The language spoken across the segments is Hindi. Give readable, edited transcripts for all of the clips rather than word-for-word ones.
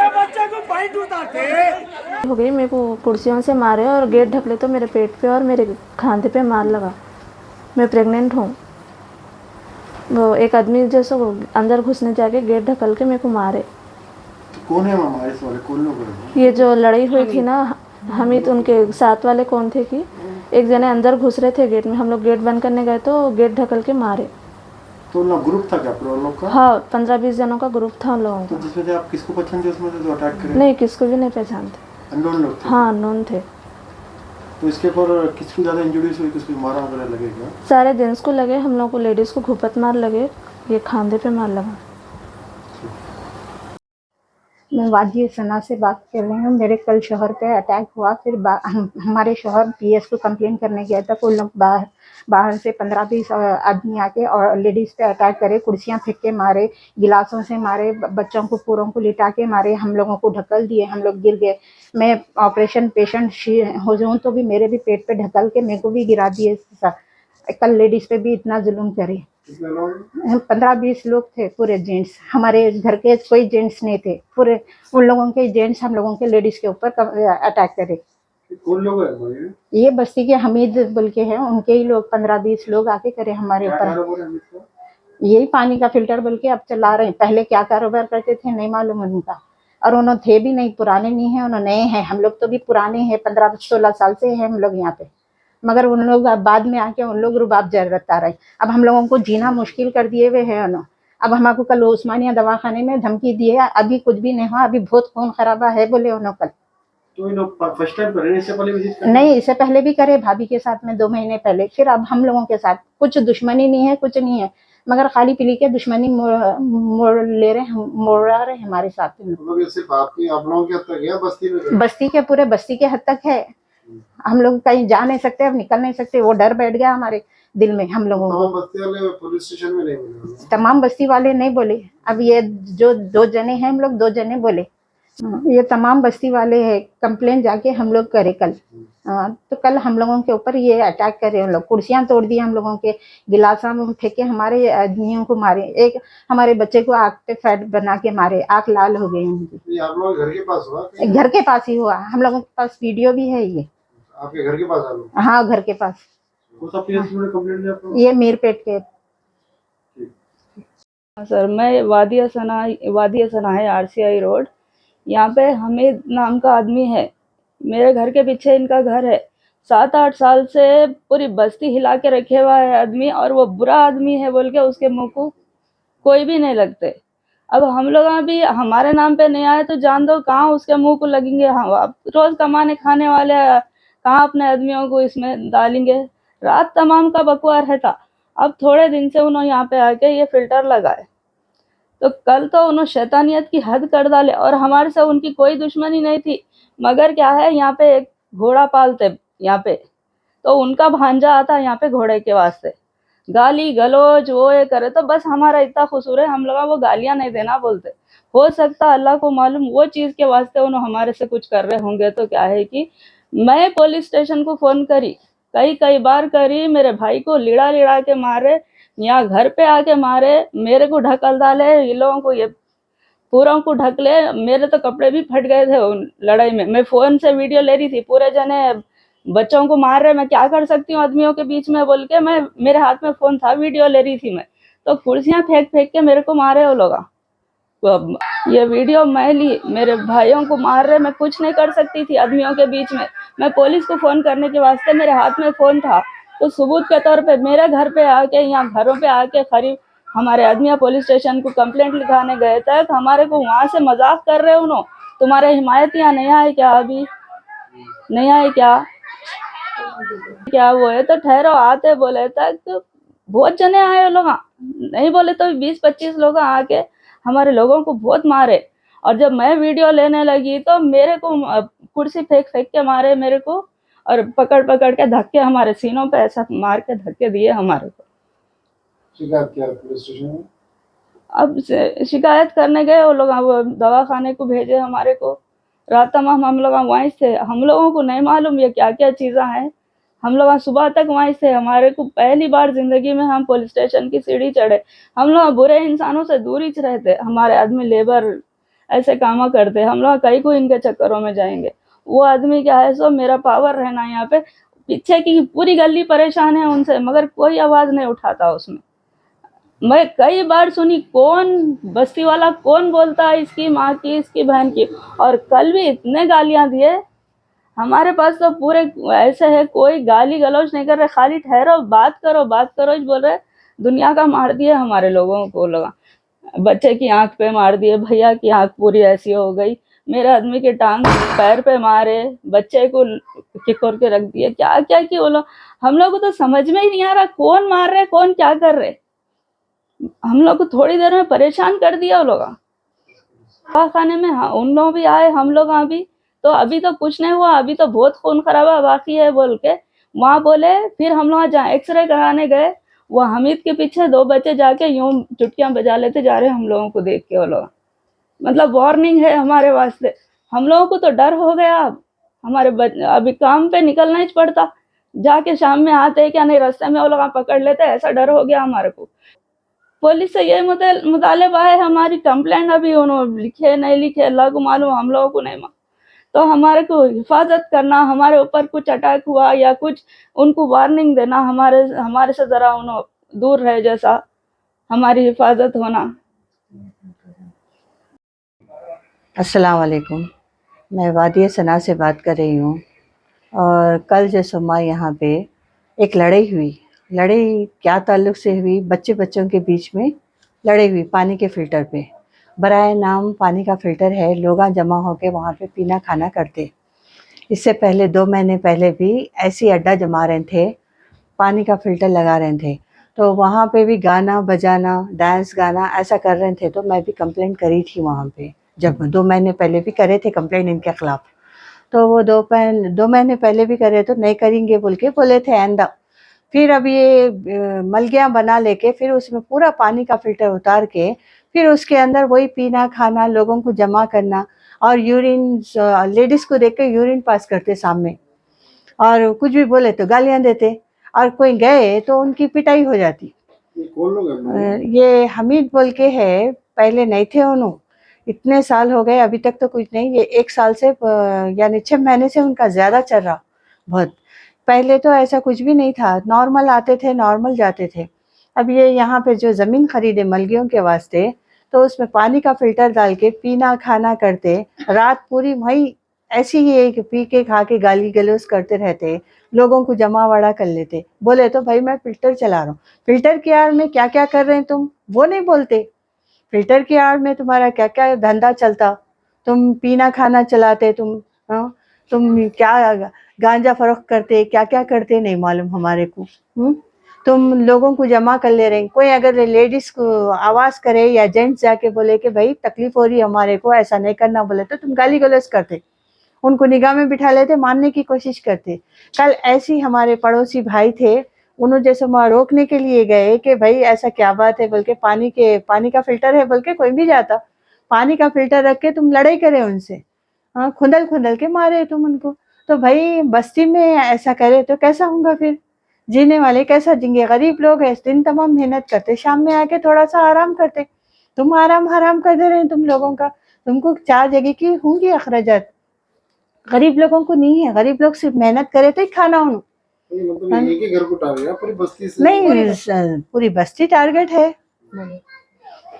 बच्चे को बाइट उतारते हो गई, मेरे को कुर्सियों से मारे और गेट ढकले तो मेरे पेट पे और मेरे खांधे पे मार लगा। मैं प्रेग्नेंट हूँ। वो एक आदमी जैसे वो अंदर घुसने जाके गेट ढकल के मेरे को मारे। कौन है मामा इस वाले, कौन लोग हैं? ये जो लड़ाई हुई थी ना, हमीद, उनके साथ वाले कौन थे कि एक जने अंदर घुस रहे थे गेट में, हम लोग गेट बंद करने गए तो गेट ढकल के मारे। तो उन लोग ग्रुप था क्या पूरा उन लोग का? हाँ, 15-20 जनों का ग्रुप था उन लोगों तो का। जिसमें से आप किसको पहचानते उसमें से जो अटैक करे? नहीं, किसको भी नहीं पहचानते। अननोन लोग थे? हाँ, अननोन थे। तो इसके पर किसको ज़्यादा इंजरीज हुई, किसको मारा वगैरह लगे क्या? सारे जेंट्स को लगे, हम लोग को लेडीज़ को घुपत मार लगे, ये खांधे पे मार लगा। मैं वादिया सना से बात कर रही हूँ। मेरे कल शोहर पे अटैक हुआ। फिर हमारे शोहर पीएस को कंप्लेन करने गया था। वो लोग बाहर से 15-20 आदमी आके और लेडीज़ पे अटैक करे, कुर्सियाँ फेंक के मारे, गिलासों से मारे, बच्चों को पूरों को लिटा के मारे, हम लोगों को ढकल दिए, हम लोग गिर गए। मैं ऑपरेशन पेशेंट हो जाऊँ तो भी मेरे भी पेट पे ढकल के मेरे को भी गिरा दिए। कल लेडीज़ पे भी इतना जुल्म करे। 15-20 लोग थे, पूरे जेंट्स। हमारे घर के कोई जेंट्स नहीं थे, पूरे उन लोगों के जेंट्स हम लोगों के लेडीज के ऊपर अटैक करे। कौन लोग हैं? ये बस्ती के हमीद बोल के हैं, उनके ही लोग 15-20 लोग आके करे हमारे ऊपर। यही पानी का फिल्टर बोल के अब चला रहे हैं। पहले क्या कारोबार करते थे नहीं मालूम उनका। और उन्होंने थे भी नहीं, पुराने नहीं है, उन्होंने नए हैं। हम लोग तो भी पुराने हैं, 15-16 साल से हैं हम लोग यहाँ पे। मगर उन लोग बाद में आके उन लोग रुबाब जरता रहे। अब हम लोगों को जीना मुश्किल कर दिए हुए हैं उन्होंने। अब हमको कल उस्मानिया दवाखाने में धमकी दिए, अभी कुछ भी नहीं हुआ, अभी बहुत खून खराबा है बोले उन्होंने कल। तो इन लोग फर्स्ट टाइम करे, इससे पहले विजिट करे? नहीं, इससे पहले भी करे, भाभी के साथ में 2 महीने पहले। फिर अब हम लोगों के साथ कुछ दुश्मनी नहीं है, कुछ नहीं है, मगर खाली पीली के दुश्मनी मोड़ ले रहे, मोड़ा रहे हमारे साथ। सिर्फ आपकी आप लोगों के हद तक है बस्ती में? बस्ती के पूरे बस्ती के हद तक है। हम लोग कहीं जा नहीं सकते, अब निकल नहीं सकते। वो डर बैठ गया हमारे दिल में हम लोगों को। बस्ती वाले पुलिस स्टेशन में नहीं बोले? तमाम बस्ती वाले नहीं बोले। अब ये जो 2 जने हैं, हम लोग 2 जने बोले। ये तमाम बस्ती वाले हैं। कंप्लेन जाके हम लोग करे कल। तो कल हम लोगों के ऊपर ये अटैक करे उन लोग। कुर्सियां तोड़ दी हम लोगों के, गिलासा में फेंके, हमारे आदमियों को मारे। एक हमारे बच्चे को आग पे फैट बना के मारे, आंख लाल हो गई उनकी। आप लोग घर के पास हुआ? घर के पास ही हुआ। हम लोगों के पास वीडियो भी है ये। आपके घर के पास आ लोग? हाँ, घर के पास। कंप्लेंट दिया आपको? ये मीरपेट के। सर, मैं वादिया सना है, RCI रोड। यहाँ पे हमीद नाम का आदमी है। मेरे घर के पीछे इनका घर है। 7-8 साल से पूरी बस्ती हिला के रखे हुआ है आदमी, और वो बुरा आदमी है बोल के उसके मुंह को कोई भी नहीं लगते। अब हम लोग भी हमारे नाम पे नहीं आए तो जान दो कहाँ उसके मुंह को लगेंगे। हम अब रोज कमाने खाने वाले कहाँ अपने आदमियों को इसमें डालेंगे। रात तमाम का बकवार है था। अब थोड़े दिन से उन्होंने यहाँ पे आके ये फिल्टर लगाए, तो कल तो उन्होंने शैतानियत की हद कर डाले। और हमारे से उनकी कोई दुश्मनी नहीं थी, मगर क्या है, यहाँ पे एक घोड़ा पालते यहाँ पे, तो उनका भांजा आता यहाँ पे घोड़े के वास्ते, गाली गलौज वो ये करे। तो बस हमारा इतना कसूर है, हम लोग वो गालियां नहीं देना बोलते। हो सकता अल्लाह को मालूम वो चीज़ के वास्ते उन्होंने हमारे से कुछ कर रहे होंगे। तो क्या है कि मैं पुलिस स्टेशन को फ़ोन करी, कई बार करी। मेरे भाई को लिड़ा लिड़ा के मारे, यहाँ घर पे आके मारे, मेरे को ढकल डाले, इन लोगों को ये पूरों को ढकले। मेरे तो कपड़े भी फट गए थे उन लड़ाई में। मैं फ़ोन से वीडियो ले रही थी, पूरे जने बच्चों को मार रहे। मैं क्या कर सकती हूँ आदमियों के बीच में बोल के, मैं मेरे हाथ में फ़ोन था, वीडियो ले रही थी मैं। तो कुर्सियाँ फेंक फेंक के मेरे को मारे वो लोग। ये वीडियो मैं ली, मेरे भाइयों को मार रहे, मैं कुछ नहीं कर सकती थी आदमियों के बीच में। मैं पुलिस को फ़ोन करने के वास्ते मेरे हाथ में फ़ोन था, तो सबूत के तौर पे मेरे घर पे आके, यहाँ घरों पे आके करीब हमारे आदमियाँ पुलिस स्टेशन को कंप्लेंट लिखाने गए तक हमारे को वहाँ से मजाक कर रहे उन्होंने। तुम्हारे हिमायत यहाँ नहीं आए क्या? अभी नहीं आए क्या वो है? तो ठहरो, आते बोले तक बहुत जने आए वो लोग, नहीं बोले तो 20-25 लोग आके हमारे लोगों को बहुत मारे। और जब मैं वीडियो लेने लगी तो मेरे को कुर्सी फेंक फेंक के मारे मेरे को, और पकड़ पकड़ के धक्के हमारे सीनों पे ऐसा मार के धक्के दिए हमारे को। शिकायत किया पुलिस स्टेशन में? अब शिकायत करने गए वो लोग, वो दवाखाने को भेजे हमारे को। रात तमाम हम लोग वहीं थे। हम लोगों को नहीं मालूम ये क्या क्या चीज़ें हैं। हम लोग सुबह तक वहीं थे। हमारे को पहली बार जिंदगी में हम पुलिस स्टेशन की सीढ़ी चढ़े। हम लोग बुरे इंसानों से दूर ही रहते। हमारे आदमी लेबर ऐसे काम करते, हम लोग कहीं को इनके चक्करों में जाएंगे। वो आदमी क्या है, सो मेरा पावर रहना यहाँ पे, पीछे की पूरी गली परेशान है उनसे, मगर कोई आवाज नहीं उठाता उसमें। मैं कई बार सुनी, कौन बस्ती वाला कौन बोलता है इसकी माँ की, इसकी बहन की। और कल भी इतने गालियां दिए। हमारे पास तो पूरे ऐसे है, कोई गाली गलौज नहीं कर रहे, खाली ठहरो बात करो बात करो ही बोल रहे। दुनिया का मार दिए हमारे लोगों को लगा। बच्चे की आंख पे मार दिए, भैया की आंख पूरी ऐसी हो गई, मेरे आदमी के टांग पैर पे मारे, बच्चे को किकोर के रख दिए। क्या क्या कि वो लोग, हम लोग को तो समझ में ही नहीं आ रहा कौन मार रहे कौन क्या कर रहे। हम लोग को थोड़ी देर में परेशान कर दिया वो लोग। खाने में हाँ, उन लोग भी आए, हम लोग भी। तो अभी तो कुछ नहीं हुआ, अभी तो बहुत खून खराबा बाकी है बोल के वहाँ बोले। फिर हम लोग जहाँ एक्सरे कराने गए, वो हमीद के पीछे 2 बच्चे जाके यूं चुटकियां बजा लेते जा रहे हम लोगों को देख के। वो लोग मतलब वार्निंग है हमारे वास्ते। हम लोगों को तो डर हो गया। अब हमारे अभी काम पे निकलना ही पड़ता, जाके शाम में आते क्या नहीं, रास्ते में वो लोग पकड़ लेते, ऐसा डर हो गया हमारे को। पुलिस से ये मुतालिबा है, हमारी कंप्लेंट अभी उन्होंने लिखे नहीं लिखे अल्लाह को मालूम, हम लोगों को नहीं मालूम। तो हमारे को हिफाजत करना, हमारे ऊपर कुछ अटैक हुआ या कुछ, उनको वार्निंग देना, हमारे से जरा उन्होंने दूर रहे, जैसा हमारी हिफाजत होना। अस्सलाम वालेकुम। मैं वादिया सना से बात कर रही हूँ। और कल जो सुबह यहाँ पे एक लड़ाई हुई। लड़ाई क्या ताल्लुक़ से हुई, बच्चों के बीच में लड़ाई हुई पानी के फ़िल्टर पे। बराए नाम पानी का फ़िल्टर है, लोग जमा होकर वहाँ पे पीना खाना करते। इससे पहले 2 महीने पहले भी ऐसी अड्डा जमा रहे थे, पानी का फ़िल्टर लगा रहे थे। तो वहाँ पे भी गाना बजाना, डांस गाना ऐसा कर रहे थे। तो मैं भी कंप्लेंट करी थी वहाँ पे, जब 2 महीने पहले भी करे थे कंप्लेंट इनके ख़िलाफ़। तो वो 2 महीने पहले भी करे तो नहीं करेंगे बोल के बोले थे आइंदा। फिर अब ये मलगियाँ बना लेके फिर उसमें पूरा पानी का फ़िल्टर उतार के फिर उसके अंदर वही पीना खाना, लोगों को जमा करना और यूरिन, लेडीज़ को देख के यूरिन पास करते सामने, और कुछ भी बोले तो गालियाँ देते, और कोई गए तो उनकी पिटाई हो जाती। ये कौन लोग हैं? ये हमीद बोल के है, पहले नहीं थे उन्होंने, इतने साल हो गए अभी तक तो कुछ नहीं। ये 1 साल से यानी 6 महीने से उनका ज़्यादा चल रहा बहुत। पहले तो ऐसा कुछ भी नहीं था, नॉर्मल आते थे नॉर्मल जाते थे। अब ये यहाँ पे जो ज़मीन खरीदे मलगियों के वास्ते, तो उसमें पानी का फ़िल्टर डाल के पीना खाना करते, रात पूरी वहीं ऐसे ही एक पी के खा के गाली गलौज करते रहते, लोगों को जमावड़ा कर लेते। बोले तो भाई मैं फ़िल्टर चला रहा हूँ, फ़िल्टर की आड़ में क्या क्या कर रहे हैं तुम, वो नहीं बोलते। फ़िल्टर की आड़ में तुम्हारा क्या क्या धंधा चलता, तुम पीना खाना चलाते, तुम क्या गांजा फरोख्त करते, क्या क्या करते नहीं मालूम हमारे को। तुम लोगों को जमा कर ले रहे हैं। कोई अगर लेडीज़ को आवाज़ करे या जेंट्स जाके बोले कि भाई तकलीफ़ हो रही है हमारे को, ऐसा नहीं करना बोले, तो तुम गाली गलौज करते, उनको निगाह में बिठा लेते, मारने की कोशिश करते। कल ऐसी हमारे पड़ोसी भाई थे, उन्होंने जैसे वहाँ रोकने के लिए गए कि भाई ऐसा क्या बात है बोल के, पानी का फ़िल्टर है बोल के कोई भी जाता, पानी का फ़िल्टर रख के तुम लड़ाई करे उनसे, हाँ, खुंदल के मारे तुम उनको। तो भाई बस्ती में ऐसा करे तो कैसा होगा फिर, जीने वाले कैसा जिएंगे? गरीब लोग हैं, दिन तमाम मेहनत करते, शाम में आके थोड़ा सा आराम करते। तुम आराम हराम कर दे रहे हैं तुम लोगों का। तुमको 4 जगह की होंगी अखराजात, गरीब लोगों को नहीं है। गरीब लोग सिर्फ मेहनत करे तो ही खाना उन मतलब एक ही घर को टारगेट है पूरी बस्ती से? नहीं, पूरी बस्ती टारगेट है।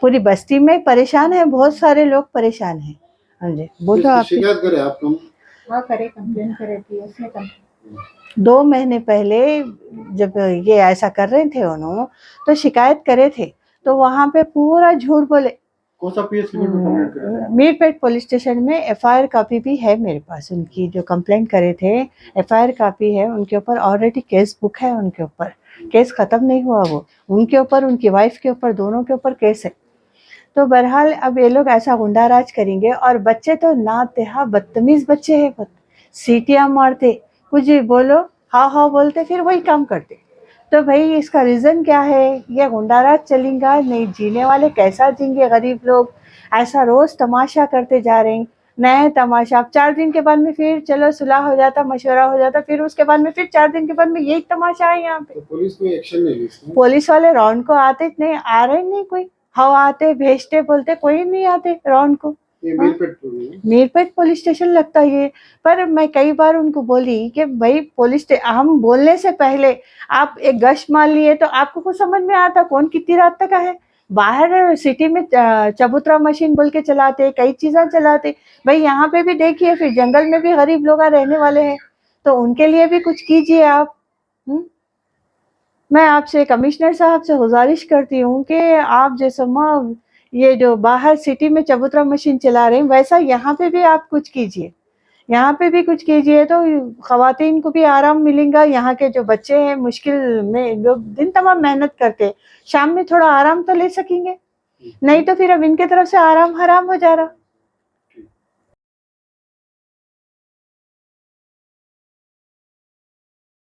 पूरी बस्ती में परेशान है, बहुत सारे लोग परेशान हैं। हाँ जी, बोलो आप। शिकायत करें आप तुम? हाँ करे, कंप्लेन करे थी उसने कंप्लेन। 2 महीने पहले जब ये ऐसा कर रहे थे उन्होंने, तो शिकायत करे थे, तो वहाँ पे पूरा झूठ बोले। कौन सा पीएससी में कंप्लेंट करें? मीरपेट पुलिस स्टेशन में एफआईआर कॉपी भी है मेरे पास, उनकी जो कंप्लेंट करे थे एफआईआर कॉपी है उनके ऊपर, ऑलरेडी केस बुक है उनके ऊपर, केस ख़त्म नहीं हुआ वो, उनके ऊपर, उनकी वाइफ के ऊपर, दोनों के ऊपर केस है। तो बहरहाल अब ये लोग ऐसा गुंडाराज करेंगे, और बच्चे तो नातेहा बदतमीज़ बच्चे हैं, सीटियाँ मारते, कुछ भी बोलो हाँ हाँ बोलते, फिर वही काम करते। तो भाई इसका रीज़न क्या है? ये गुंडाराज चलेगा नहीं, जीने वाले कैसा जीएंगे? गरीब लोग ऐसा रोज़ तमाशा करते जा रहे हैं। नया तमाशा। अब 4 दिन के बाद में फिर चलो सुलह हो जाता, मशवरा हो जाता, फिर उसके बाद में फिर 4 दिन के बाद में यही तमाशा है यहाँ पे। तो पुलिस कोई एक्शन नहीं ली इसमें? पुलिस वाले राउंड को आते नहीं, आ रहे नहीं कोई। हवा आते भेजते बोलते, कोई नहीं आते राउंड को। ये मीरपेट पुलिस है। मीरपेट पुलिस स्टेशन लगता है ये। पर मैं कई बार उनको बोली कि भाई हम बोलने से पहले आप एक गश्त मार लिए तो आपको कुछ समझ में आता कौन कितनी रात तक है। बाहर सिटी में चबूतरा मशीन बोल के चलाते, कई चीज़ें चलाते। भाई यहाँ पे भी देखिए, फिर जंगल में भी गरीब लोग रहने वाले हैं, तो उनके लिए भी कुछ कीजिए आप। मैं आपसे कमिश्नर साहब से गुजारिश करती हूँ कि आप जैसे ये जो बाहर सिटी में चबूतरा मशीन चला रहे हैं, वैसा यहाँ पे भी आप कुछ कीजिए। यहाँ पे भी कुछ कीजिए तो ख़वातीन को भी आराम मिलेगा। यहाँ के जो बच्चे हैं मुश्किल में, जो दिन तमाम मेहनत करते, शाम में थोड़ा आराम तो ले सकेंगे। नहीं तो फिर अब इनके तरफ से आराम हराम हो जा रहा।